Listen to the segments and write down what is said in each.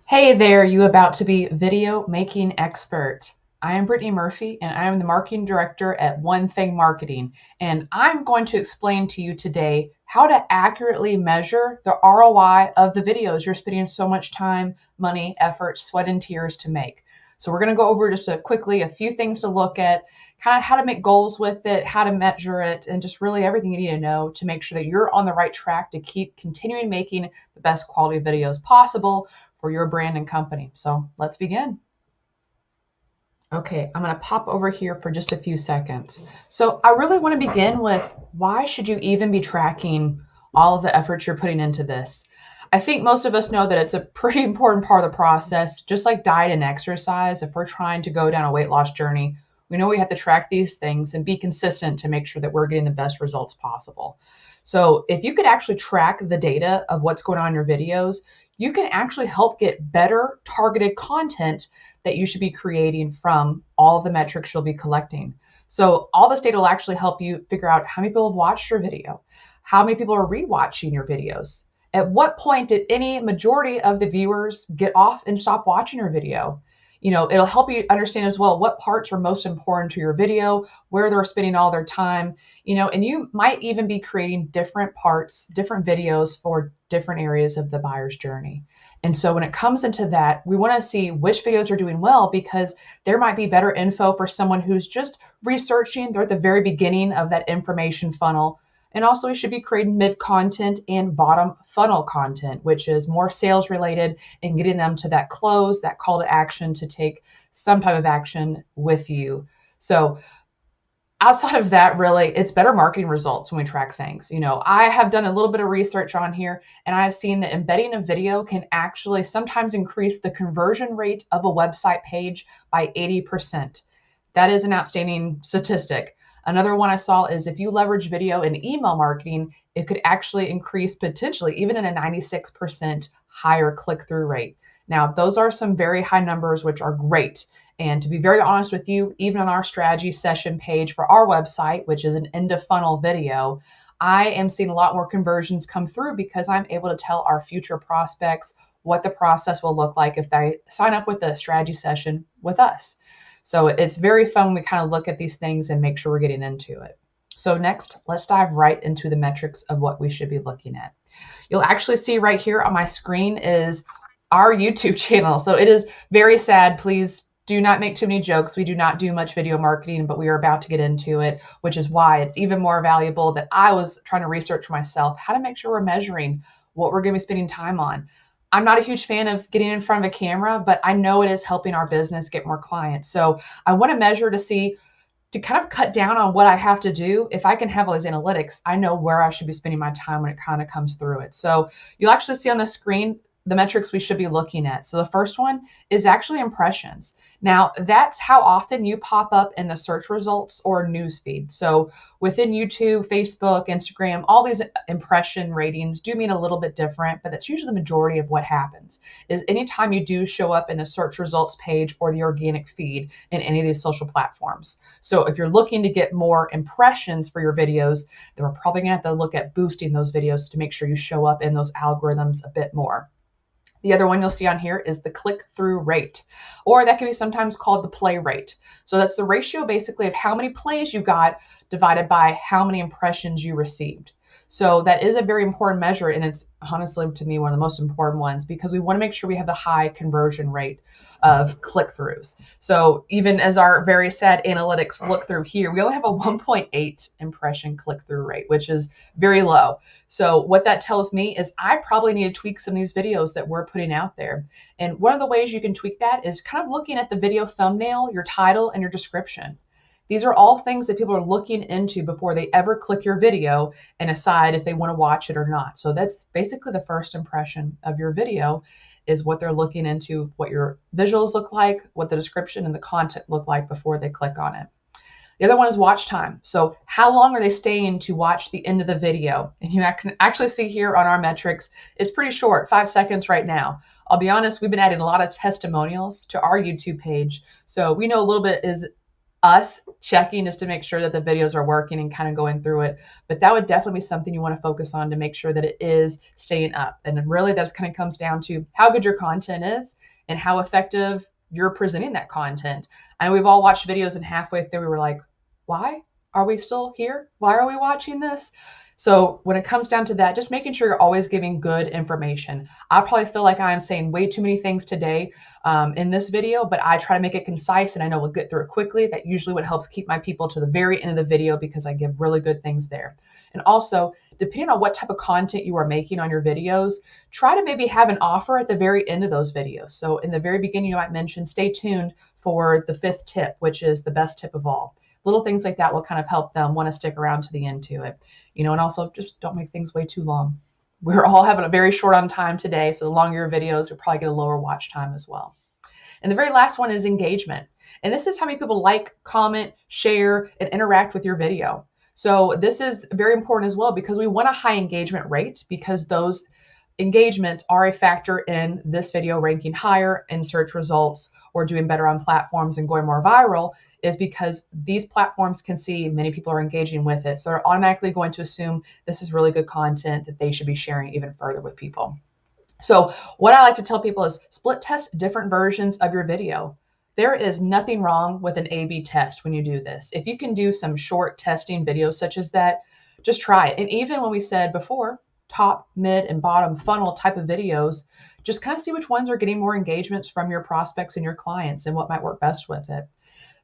Hey there, you about to be video making expert. I am Brittany Murphy and I am the marketing director at One Thing Marketing. And I'm going to explain to you today how to accurately measure the ROI of the videos you're spending so much time, money, effort, sweat, and tears to make. So we're going to go over just quickly a few things to look at, kind of how to make goals with it, how to measure it, and just really everything you need to know to make sure that you're on the right track to keep continuing making the best quality videos possible for your brand and company. So let's begin. Okay, I'm going to pop over here for just a few seconds. So I really want to begin with why should you even be tracking all of the efforts you're putting into this? I think most of us know that it's a pretty important part of the process, just like diet and exercise. If we're trying to go down a weight loss journey, we know we have to track these things and be consistent to make sure that we're getting the best results possible. So if you could actually track the data of what's going on in your videos, you can actually help get better targeted content that you should be creating from all of the metrics you'll be collecting. So all this data will actually help you figure out how many people have watched your video, how many people are rewatching your videos, at what point did any majority of the viewers get off and stop watching your video. It'll help you understand as well what parts are most important to your video, where they're spending all their time, and you might even be creating different parts, different videos for different areas of the buyer's journey. And so when it comes into that, we want to see which videos are doing well because there might be better info for someone who's just researching. They're at the very beginning of that information funnel. And also, we should be creating mid content and bottom funnel content, which is more sales related and getting them to that close, that call to action to take some type of action with you. So outside of that, really, it's better marketing results when we track things. I have done a little bit of research on here, and I've seen that embedding a video can actually sometimes increase the conversion rate of a website page by 80%. That is an outstanding statistic. Another one I saw is if you leverage video in email marketing, it could actually increase potentially even in a 96% higher click-through rate. Now, those are some very high numbers, which are great. And to be very honest with you, even on our strategy session page for our website, which is an end of funnel video, I am seeing a lot more conversions come through because I'm able to tell our future prospects what the process will look like if they sign up with a strategy session with us. So it's very fun when we kind of look at these things and make sure we're getting into it. So next, let's dive right into the metrics of what we should be looking at. You'll actually see right here on my screen is our YouTube channel. So it is very sad. Please do not make too many jokes. We do not do much video marketing, but we are about to get into it, which is why it's even more valuable that I was trying to research for myself how to make sure we're measuring what we're going to be spending time on. I'm not a huge fan of getting in front of a camera, but I know it is helping our business get more clients. So I want to measure to kind of cut down on what I have to do. If I can have all these analytics, I know where I should be spending my time when it kind of comes through it. So you'll actually see on the screen the metrics we should be looking at. So the first one is actually impressions. Now, that's how often you pop up in the search results or newsfeed. So within YouTube, Facebook, Instagram, all these impression ratings do mean a little bit different, but that's usually the majority of what happens. Is anytime you do show up in the search results page or the organic feed in any of these social platforms. So if you're looking to get more impressions for your videos, then we're probably gonna have to look at boosting those videos to make sure you show up in those algorithms a bit more. The other one you'll see on here is the click-through rate, or that can be sometimes called the play rate. So that's the ratio basically of how many plays you got divided by how many impressions you received. So that is a very important measure, and it's honestly to me one of the most important ones because we want to make sure we have a high conversion rate of click-throughs. So even as our very sad analytics look through here, we only have a 1.8 impression click-through rate, which is very low. So what that tells me is I probably need to tweak some of these videos that we're putting out there. And one of the ways you can tweak that is kind of looking at the video thumbnail, your title, and your description. These are all things that people are looking into before they ever click your video and decide if they want to watch it or not. So that's basically the first impression of your video is what they're looking into, what your visuals look like, what the description and the content look like before they click on it. The other one is watch time. So how long are they staying to watch the end of the video? And you can actually see here on our metrics, it's pretty short, 5 seconds right now. I'll be honest, we've been adding a lot of testimonials to our YouTube page. So we know a little bit is us checking just to make sure that the videos are working and kind of going through it. But that would definitely be something you want to focus on to make sure that it is staying up. And then really that kind of comes down to how good your content is and how effective you're presenting that content. And we've all watched videos and halfway through we were like, why are we still here? Why are we watching this? So when it comes down to that, just making sure you're always giving good information. I probably feel like I'm saying way too many things today in this video, but I try to make it concise and I know we'll get through it quickly. That usually what helps keep my people to the very end of the video because I give really good things there. And also, depending on what type of content you are making on your videos, try to maybe have an offer at the very end of those videos. So in the very beginning, you might mention, stay tuned for the 5th tip, which is the best tip of all. Little things like that will kind of help them want to stick around to the end to it. And also just don't make things way too long. We're all having a very short on time today, so the longer your videos, you'll probably get a lower watch time as well. And the very last one is engagement. And this is how many people like, comment, share, and interact with your video. So this is very important as well because we want a high engagement rate because those engagements are a factor in this video ranking higher in search results or doing better on platforms and going more viral, is because these platforms can see many people are engaging with it. So they're automatically going to assume this is really good content that they should be sharing even further with people. So what I like to tell people is split test different versions of your video. There is nothing wrong with an A/B test when you do this. If you can do some short testing videos such as that, just try it. And even when we said before, top, mid, and bottom funnel type of videos, just kind of see which ones are getting more engagements from your prospects and your clients and what might work best with it.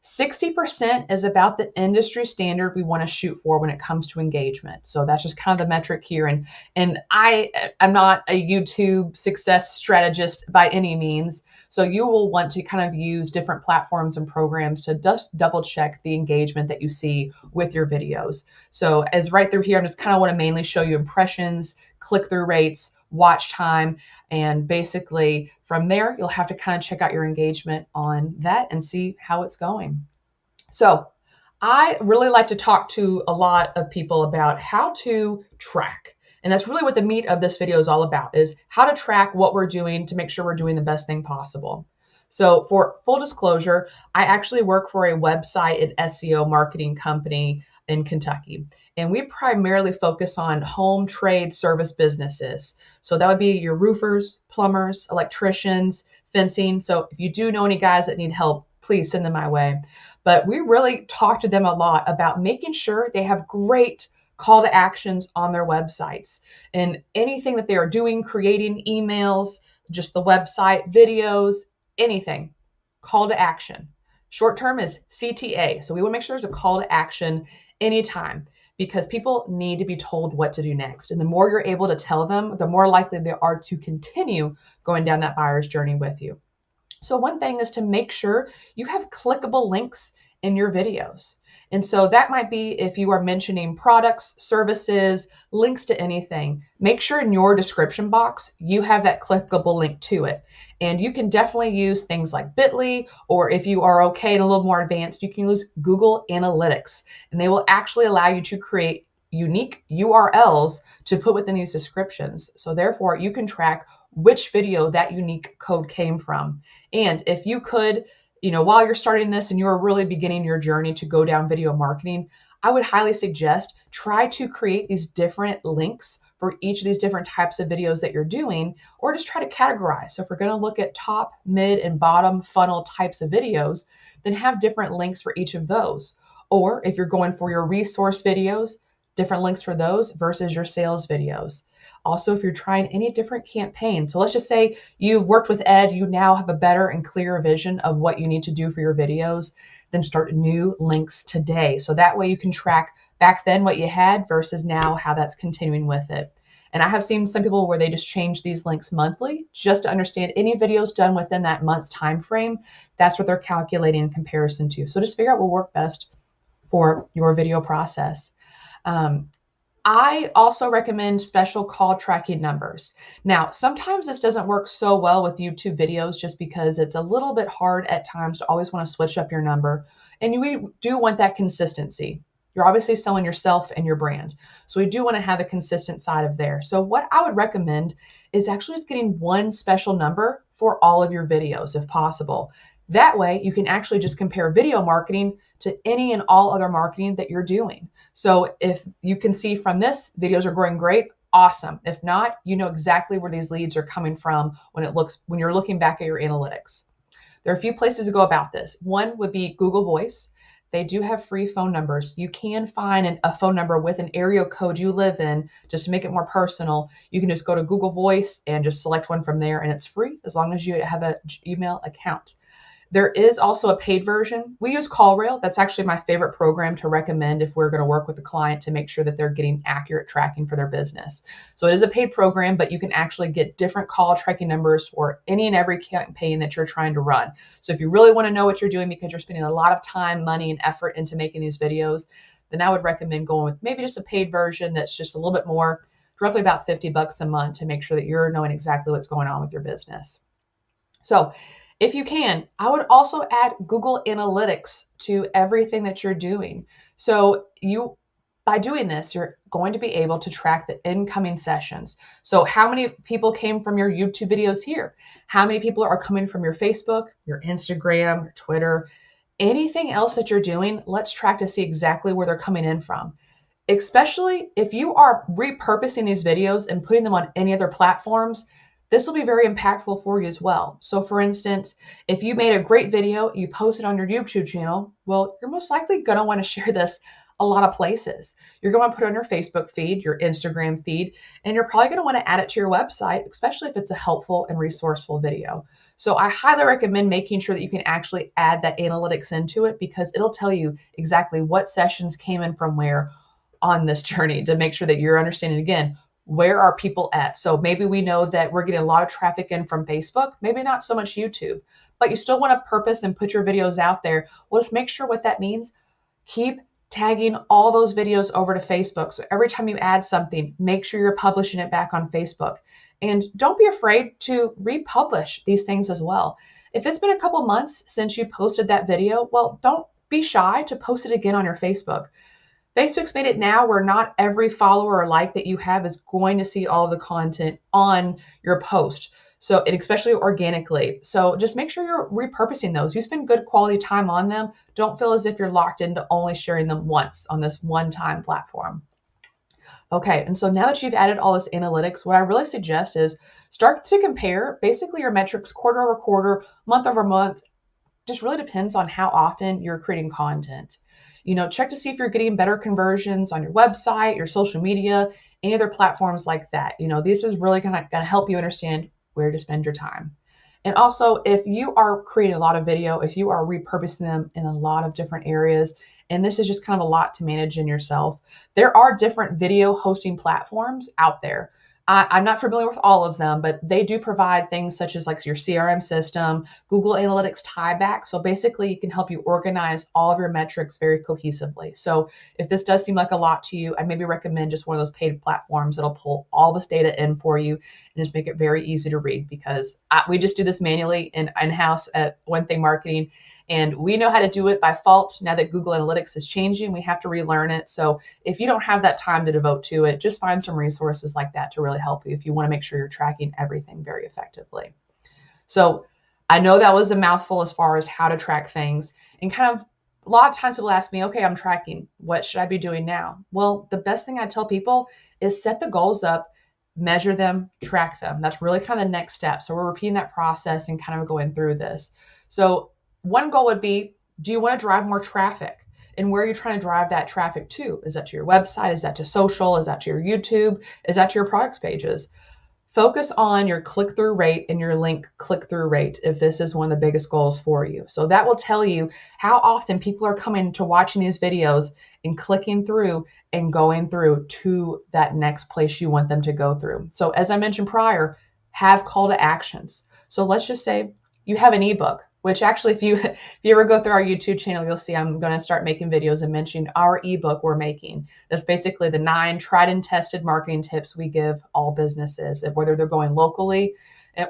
60% is about the industry standard we want to shoot for when it comes to engagement. So that's just kind of the metric here. And I'm not a YouTube success strategist by any means. So you will want to kind of use different platforms and programs to just double check the engagement that you see with your videos. So as right through here, I'm just kind of want to mainly show you impressions, click-through rates, watch time, and basically from there, you'll have to kind of check out your engagement on that and see how it's going. So I really like to talk to a lot of people about how to track. And that's really what the meat of this video is all about, is how to track what we're doing to make sure we're doing the best thing possible. So for full disclosure, I actually work for a website and SEO marketing company in Kentucky. And we primarily focus on home trade service businesses. So that would be your roofers, plumbers, electricians, fencing. So if you do know any guys that need help, please send them my way. But we really talk to them a lot about making sure they have great call to actions on their websites and anything that they are doing, creating emails, just the website, videos, anything, call to action. Short term is CTA. So we want to make sure there's a call to action anytime because people need to be told what to do next. And the more you're able to tell them, the more likely they are to continue going down that buyer's journey with you. So one thing is to make sure you have clickable links in your videos. And so that might be if you are mentioning products, services, links to anything, make sure in your description box, you have that clickable link to it. And you can definitely use things like Bitly, or if you are okay and a little more advanced, you can use Google Analytics, and they will actually allow you to create unique URLs to put within these descriptions. So therefore you can track which video that unique code came from. And if you could, while you're starting this and you're really beginning your journey to go down video marketing, I would highly suggest try to create these different links for each of these different types of videos that you're doing, or just try to categorize. So if we're going to look at top, mid, and bottom funnel types of videos, then have different links for each of those. Or if you're going for your resource videos, different links for those versus your sales videos. Also, if you're trying any different campaigns, so let's just say you've worked with Ed, you now have a better and clearer vision of what you need to do for your videos, then start new links today. So that way you can track back then what you had versus now how that's continuing with it. And I have seen some people where they just change these links monthly just to understand any videos done within that month's time frame. That's what they're calculating in comparison to. So just figure out what will work best for your video process. I also recommend special call tracking numbers. Now, sometimes this doesn't work so well with YouTube videos just because it's a little bit hard at times to always want to switch up your number. And we do want that consistency. You're obviously selling yourself and your brand. So we do want to have a consistent side of there. So what I would recommend is actually just getting one special number for all of your videos if possible. That way you can actually just compare video marketing to any and all other marketing that you're doing. So if you can see from this, videos are growing great, awesome. If not, you know exactly where these leads are coming from when you're looking back at your analytics. There are a few places to go about this. One would be Google Voice. They do have free phone numbers. You can find a phone number with an area code you live in just to make it more personal. You can just go to Google Voice and just select one from there, and it's free as long as you have an email account. There is also a paid version. We use CallRail. That's actually my favorite program to recommend if we're going to work with a client to make sure that they're getting accurate tracking for their business. So it is a paid program, but you can actually get different call tracking numbers for any and every campaign that you're trying to run. So if you really want to know what you're doing because you're spending a lot of time, money, and effort into making these videos, then I would recommend going with maybe just a paid version that's just a little bit more, roughly about $50 a month, to make sure that you're knowing exactly what's going on with your business. So if you can, I would also add Google Analytics to everything that you're doing. So by doing this, you're going to be able to track the incoming sessions. So how many people came from your YouTube videos here? How many people are coming from your Facebook, your Instagram, your Twitter, anything else that you're doing? Let's track to see exactly where they're coming in from. Especially if you are repurposing these videos and putting them on any other platforms, this will be very impactful for you as well. So for instance, if you made a great video, you post it on your YouTube channel, well, you're most likely going to want to share this a lot of places. You're going to put it on your Facebook feed, your Instagram feed, and you're probably going to want to add it to your website, especially if it's a helpful and resourceful video. So I highly recommend making sure that you can actually add that analytics into it, because it'll tell you exactly what sessions came in from where on this journey, to make sure that you're understanding, again, where are people at? So maybe we know that we're getting a lot of traffic in from Facebook, maybe not so much YouTube, but you still want to purpose and put your videos out there. Well, let's make sure what that means. Keep tagging all those videos over to Facebook. So every time you add something, make sure you're publishing it back on Facebook. And don't be afraid to republish these things as well. If it's been a couple months since you posted that video, well, don't be shy to post it again on your Facebook. Facebook's made it now where not every follower or like that you have is going to see all of the content on your post. So, and especially organically. So just make sure you're repurposing those. You spend good quality time on them. Don't feel as if you're locked into only sharing them once on this one-time platform. Okay, and so now that you've added all this analytics, what I really suggest is start to compare basically your metrics quarter over quarter, month over month. Just really depends on how often you're creating content. Check to see if you're getting better conversions on your website, your social media, any other platforms like that. This is really going to help you understand where to spend your time. And also, if you are creating a lot of video, if you are repurposing them in a lot of different areas, and this is just kind of a lot to manage in yourself, there are different video hosting platforms out there. I'm not familiar with all of them, but they do provide things such as like your CRM system, Google Analytics tieback. So basically, it can help you organize all of your metrics very cohesively. So if this does seem like a lot to you, I maybe recommend just one of those paid platforms that'll pull all this data in for you and just make it very easy to read, because we just do this manually in-house at One Thing Marketing. And we know how to do it by fault. Now that Google Analytics is changing, we have to relearn it. So if you don't have that time to devote to it, just find some resources like that to really help you if you want to make sure you're tracking everything very effectively. So I know that was a mouthful as far as how to track things. And kind of a lot of times people ask me, okay, I'm tracking. What should I be doing now? Well, the best thing I tell people is set the goals up, measure them, track them. That's really kind of the next step. So we're repeating that process and kind of going through this. So one goal would be, do you want to drive more traffic? And where are you trying to drive that traffic to? Is that to your website? Is that to social? Is that to your YouTube? Is that to your products pages? Focus on your click-through rate and your link click-through rate if this is one of the biggest goals for you. So that will tell you how often people are coming to watching these videos and clicking through and going through to that next place you want them to go through. So as I mentioned prior, have call to actions. So let's just say you have an ebook, which actually, if you ever go through our YouTube channel, you'll see I'm going to start making videos and mentioning our ebook we're making. That's basically the 9 tried and tested marketing tips we give all businesses, whether they're going locally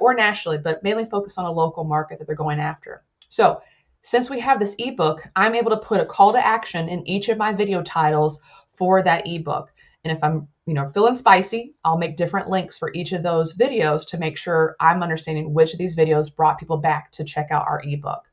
or nationally, but mainly focus on a local market that they're going after. So since we have this ebook, I'm able to put a call to action in each of my video titles for that ebook. And if I'm feeling spicy, I'll make different links for each of those videos to make sure I'm understanding which of these videos brought people back to check out our ebook.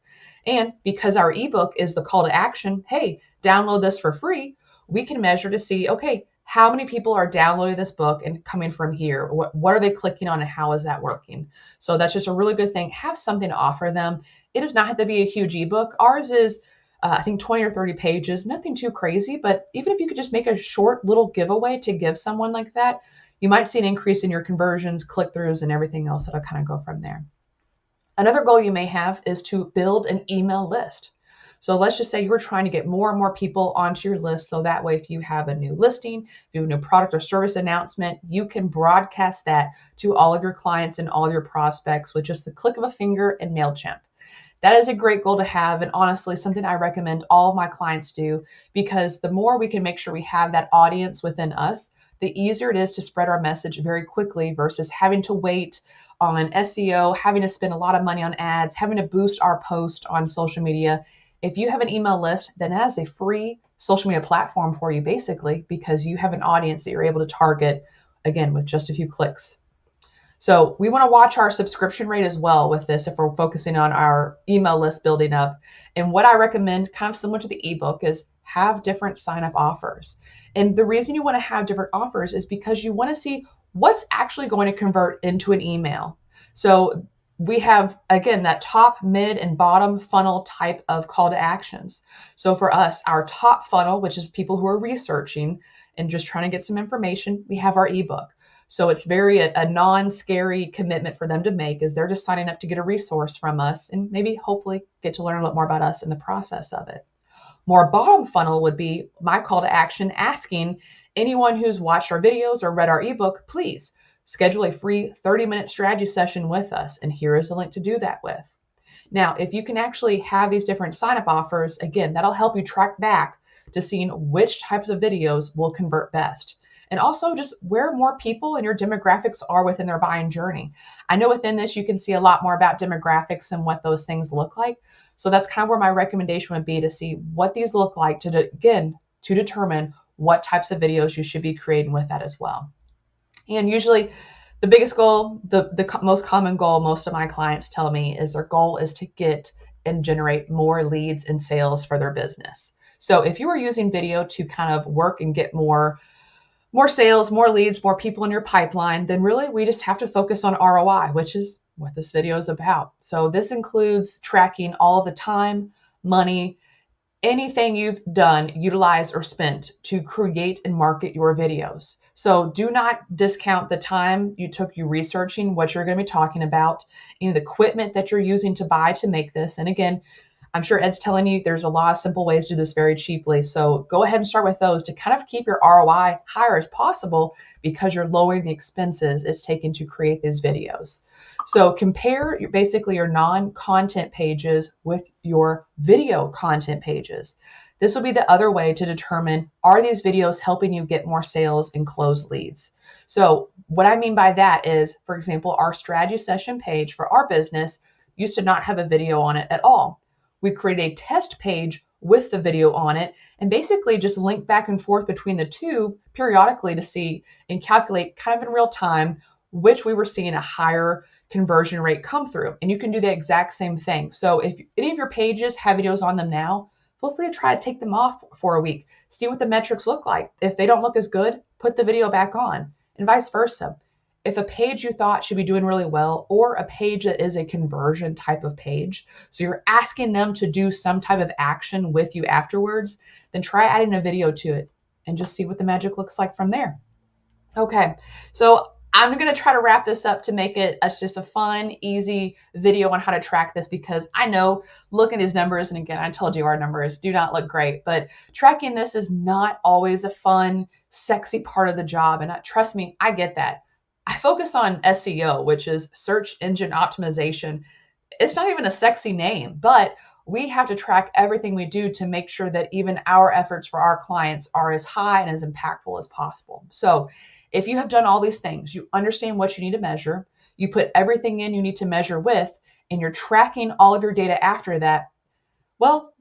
And because our ebook is the call to action, hey, download this for free, we can measure to see, okay, how many people are downloading this book and coming from here? What are they clicking on and how is that working? So that's just a really good thing. Have something to offer them. It does not have to be a huge ebook. Ours is, I think, 20 or 30 pages, nothing too crazy, but even if you could just make a short little giveaway to give someone like that, you might see an increase in your conversions, click-throughs, and everything else that'll kind of go from there. Another goal you may have is to build an email list. So let's just say you were trying to get more and more people onto your list. So that way, if you have a new listing, if you have a new product or service announcement, you can broadcast that to all of your clients and all of your prospects with just the click of a finger in MailChimp. That is a great goal to have, and honestly, something I recommend all of my clients do, because the more we can make sure we have that audience within us, the easier it is to spread our message very quickly versus having to wait on SEO, having to spend a lot of money on ads, having to boost our post on social media. If you have an email list, then that is a free social media platform for you, basically, because you have an audience that you're able to target, again, with just a few clicks. So we want to watch our subscription rate as well with this if we're focusing on our email list building up. And what I recommend, kind of similar to the ebook, is have different sign-up offers. And the reason you want to have different offers is because you want to see what's actually going to convert into an email. So we have, again, that top, mid, and bottom funnel type of call to actions. So for us, our top funnel, which is people who are researching and just trying to get some information, we have our ebook. So it's very a non-scary commitment for them to make, as they're just signing up to get a resource from us and maybe hopefully get to learn a little more about us in the process of it. More bottom funnel would be my call to action, asking anyone who's watched our videos or read our ebook, please schedule a free 30-minute strategy session with us. And here is the link to do that with. Now, if you can actually have these different sign-up offers, again, that'll help you track back to seeing which types of videos will convert best. And also just where more people in your demographics are within their buying journey. I know within this, you can see a lot more about demographics and what those things look like. So that's kind of where my recommendation would be, to see what these look like to determine what types of videos you should be creating with that as well. And usually the biggest goal, the most common goal most of my clients tell me is their goal is to get and generate more leads and sales for their business. So if you are using video to kind of work and get more sales, more leads, more people in your pipeline, then really we just have to focus on ROI, which is what this video is about. So this includes tracking all the time, money, anything you've done, utilized, or spent to create and market your videos. So do not discount the time you took researching what you're going to be talking about, the equipment that you're using to buy to make this. And again, I'm sure Ed's telling you there's a lot of simple ways to do this very cheaply. So go ahead and start with those to kind of keep your ROI higher as possible, because you're lowering the expenses it's taken to create these videos. So compare basically your non-content pages with your video content pages. This will be the other way to determine, are these videos helping you get more sales and close leads? So what I mean by that is, for example, our strategy session page for our business used to not have a video on it at all. We created a test page with the video on it and basically just link back and forth between the two periodically to see and calculate kind of in real time which we were seeing a higher conversion rate come through. And you can do the exact same thing. So if any of your pages have videos on them now, feel free to try to take them off for a week. See what the metrics look like. If they don't look as good, put the video back on, and vice versa. If a page you thought should be doing really well, or a page that is a conversion type of page, so you're asking them to do some type of action with you afterwards, then try adding a video to it and just see what the magic looks like from there. Okay, so I'm going to try to wrap this up to make it just a fun, easy video on how to track this, because I know looking at these numbers, and again, I told you our numbers do not look great, but tracking this is not always a fun, sexy part of the job. And trust me, I get that. I focus on SEO, which is search engine optimization. It's not even a sexy name, but we have to track everything we do to make sure that even our efforts for our clients are as high and as impactful as possible. So if you have done all these things, you understand what you need to measure, you put everything in you need to measure with, and you're tracking all of your data after that, well,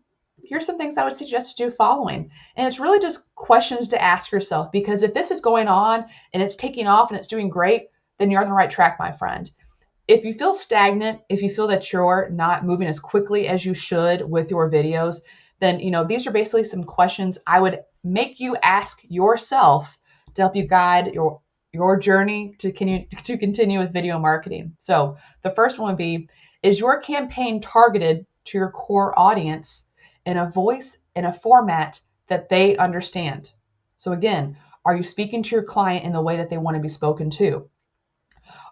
here's some things I would suggest to do following. And it's really just questions to ask yourself, because if this is going on and it's taking off and it's doing great, then you're on the right track, my friend. if you feel stagnant, if you feel that you're not moving as quickly as you should with your videos, then these are basically some questions I would make you ask yourself to help you guide your journey to continue with video marketing. So the first one would be, is your campaign targeted to your core audience in a voice and a format that they understand? So again, are you speaking to your client in the way that they want to be spoken to?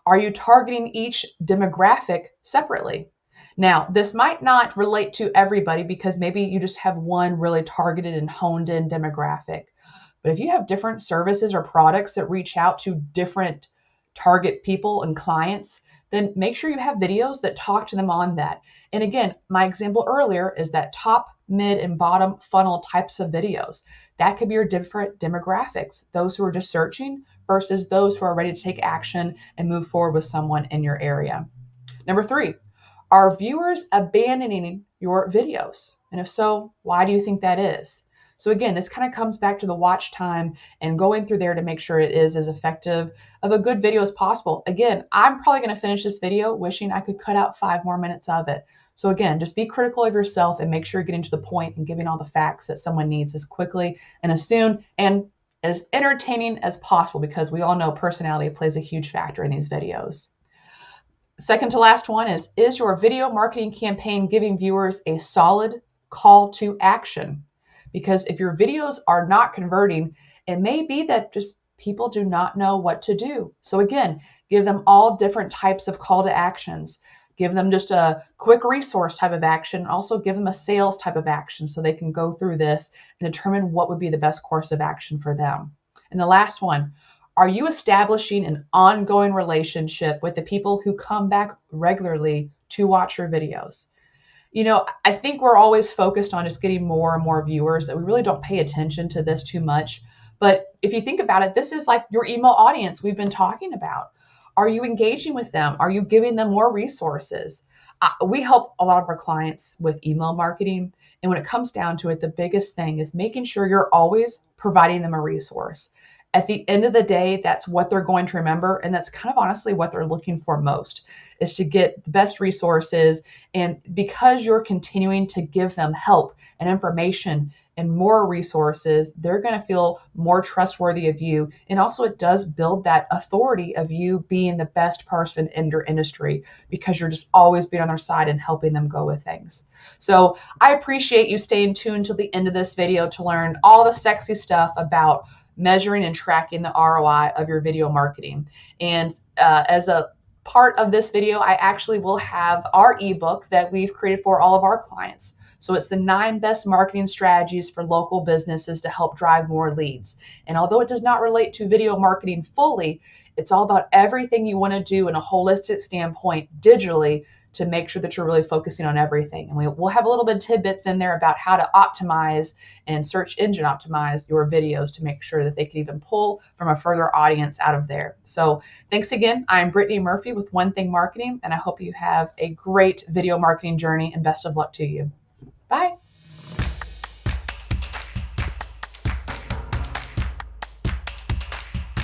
Are you targeting each demographic separately? Now, this might not relate to everybody because maybe you just have one really targeted and honed in demographic. But if you have different services or products that reach out to different target people and clients, then make sure you have videos that talk to them on that. And again, my example earlier is that top, mid, and bottom funnel types of videos. That could be your different demographics, those who are just searching versus those who are ready to take action and move forward with someone in your area. Number 3, are viewers abandoning your videos? And if so, why do you think that is? So again, this kind of comes back to the watch time and going through there to make sure it is as effective of a good video as possible. Again, I'm probably going to finish this video wishing I could cut out 5 more minutes of it. So again, just be critical of yourself and make sure you're getting to the point and giving all the facts that someone needs as quickly and as soon and as entertaining as possible, because we all know personality plays a huge factor in these videos. Second to last one is your video marketing campaign giving viewers a solid call to action? Because if your videos are not converting, it may be that just people do not know what to do. So again, give them all different types of call to actions. Give them just a quick resource type of action. Also give them a sales type of action so they can go through this and determine what would be the best course of action for them. And the last one, are you establishing an ongoing relationship with the people who come back regularly to watch your videos? I think we're always focused on just getting more and more viewers, that we really don't pay attention to this too much. But if you think about it, this is like your email audience we've been talking about. Are you engaging with them? Are you giving them more resources? We help a lot of our clients with email marketing. And when it comes down to it, the biggest thing is making sure you're always providing them a resource. At the end of the day, that's what they're going to remember. And that's kind of honestly what they're looking for most, is to get the best resources. And because you're continuing to give them help and information and more resources, they're going to feel more trustworthy of you. And also it does build that authority of you being the best person in your industry, because you're just always being on their side and helping them go with things. So I appreciate you staying tuned till the end of this video to learn all the sexy stuff about measuring and tracking the ROI of your video marketing. And as a part of this video, I actually will have our ebook that we've created for all of our clients. So it's the 9 best marketing strategies for local businesses to help drive more leads. And although it does not relate to video marketing fully, it's all about everything you want to do in a holistic standpoint digitally to make sure that you're really focusing on everything. And we'll have a little bit of tidbits in there about how to optimize and search engine optimize your videos to make sure that they can even pull from a further audience out of there. So thanks again. I'm Brittany Murphy with One Thing Marketing, and I hope you have a great video marketing journey and best of luck to you. Bye.